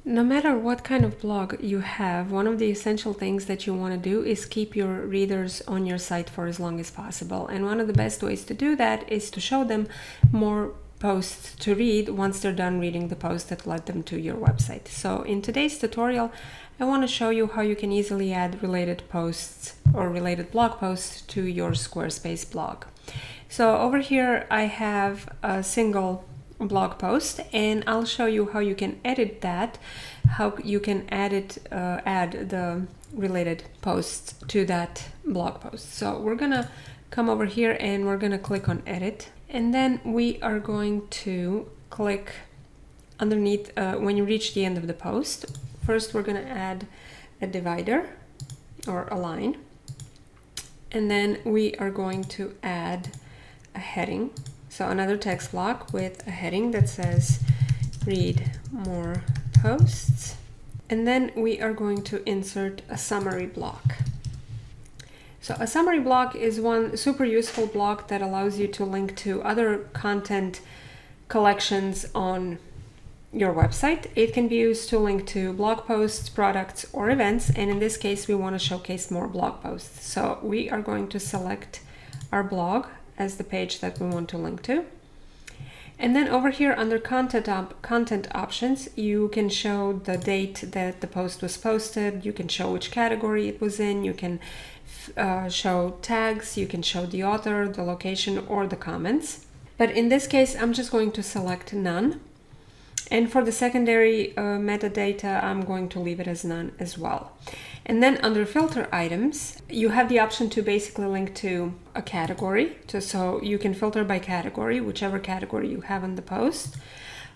No matter what kind of blog you have, one of the essential things that you want to do is keep your readers on your site for as long as possible. And one of the best ways to do that is to show them more posts to read once they're done reading the post that led them to your website. So in today's tutorial, I want to show you how you can easily add related posts or related blog posts to your Squarespace blog. So over here, I have a single blog post, and I'll show you how you can edit that, how you can add the related posts to that blog post. So we're gonna come over here and we're gonna click on edit, and then we are going to click underneath when you reach the end of the post. First we're gonna add a divider or a line, and then we are going to add a heading. So another text block with a heading that says read more posts. And then we are going to insert a summary block. So a summary block is one super useful block that allows you to link to other content collections on your website. It can be used to link to blog posts, products, or events. And in this case, we want to showcase more blog posts. So we are going to select our blog as the page that we want to link to. And then over here under content options, you can show the date that the post was posted, you can show which category it was in, you can show tags, you can show the author, the location, or the comments. But in this case, I'm just going to select none. And for the secondary metadata, I'm going to leave it as none as well. And then under filter items, you have the option to basically link to a category. So you can filter by category, whichever category you have in the post,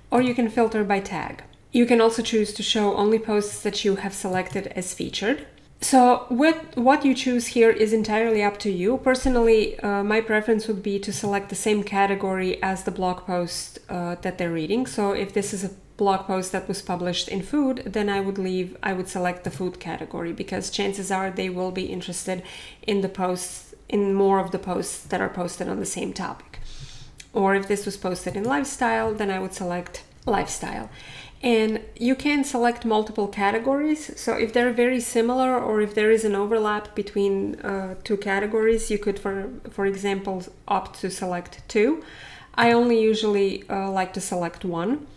or you can filter by tag. You can also choose to show only posts that you have selected as featured. So what you choose here is entirely up to you. Personally, my preference would be to select the same category as the blog post that they're reading. So if this is a blog post that was published in food, then I would select the food category, because chances are they will be interested in the posts, in more of the posts that are posted on the same topic. Or if this was posted in lifestyle, then I would select lifestyle. And you can select multiple categories. So if they're very similar, or if there is an overlap between two categories, you could, for example, opt to select two. I only usually like to select one.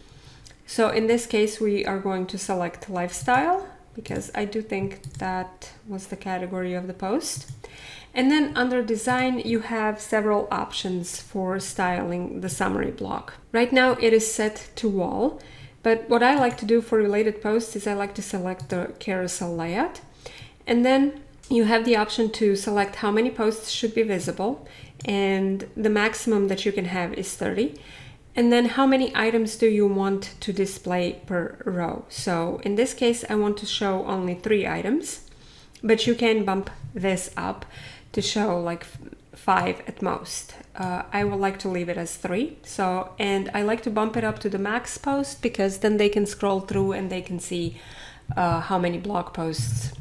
So in this case, we are going to select lifestyle, because I do think that was the category of the post. And then under design, you have several options for styling the summary block. Right now it is set to wall. But what I like to do for related posts is I like to select the carousel layout. And then you have the option to select how many posts should be visible. And the maximum that you can have is 30. And then how many items do you want to display per row? So in this case, I want to show only 3 items, but you can bump this up to show like 5 at most. I would like to leave it as 3. And I like to bump it up to the max post, because then they can scroll through and they can see how many blog posts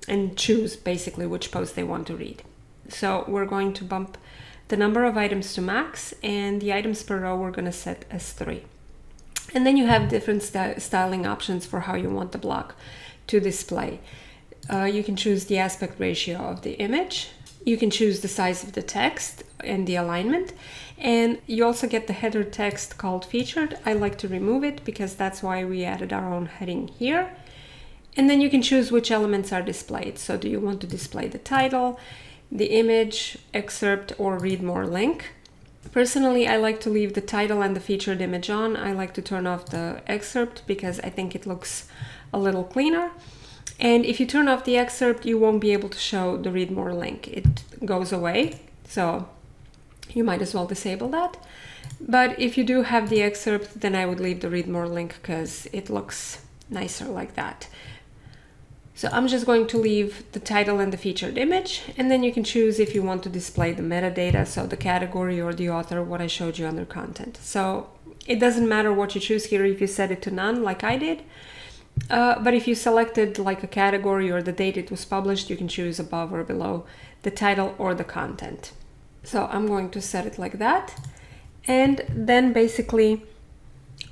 and choose basically which post they want to read. So we're going to bump the number of items to max, and the items per row we're going to set as 3. And then you have different styling options for how you want the blog to display. You can choose the aspect ratio of the image. You can choose the size of the text and the alignment, and you also get the header text called featured. I like to remove it because that's why we added our own heading here. And then you can choose which elements are displayed. So do you want to display the title, the image, excerpt, or read more link? Personally, I like to leave the title and the featured image on. I like to turn off the excerpt because I think it looks a little cleaner. And if you turn off the excerpt, you won't be able to show the read more link. It goes away, so you might as well disable that. But if you do have the excerpt, then I would leave the read more link because it looks nicer like that. So I'm just going to leave the title and the featured image, and then you can choose if you want to display the metadata, so the category or the author, what I showed you under content. So it doesn't matter what you choose here if you set it to none like I did. But if you selected like a category or the date it was published, you can choose above or below the title or the content. So I'm going to set it like that. And then basically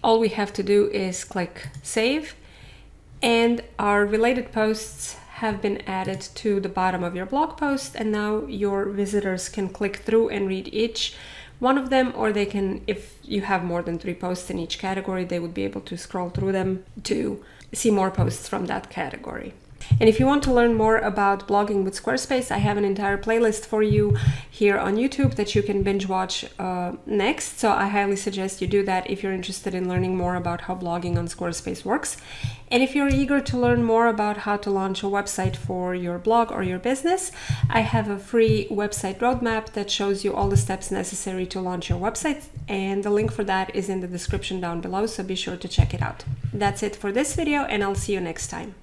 all we have to do is click save. And our related posts have been added to the bottom of your blog post, and now your visitors can click through and read each one of them, or they can, if you have more than 3 posts in each category, they would be able to scroll through them to see more posts from that category. And if you want to learn more about blogging with Squarespace, I have an entire playlist for you here on YouTube that you can binge watch next. So I highly suggest you do that if you're interested in learning more about how blogging on Squarespace works. And if you're eager to learn more about how to launch a website for your blog or your business, I have a free website roadmap that shows you all the steps necessary to launch your website. And the link for that is in the description down below, so be sure to check it out. That's it for this video, and I'll see you next time.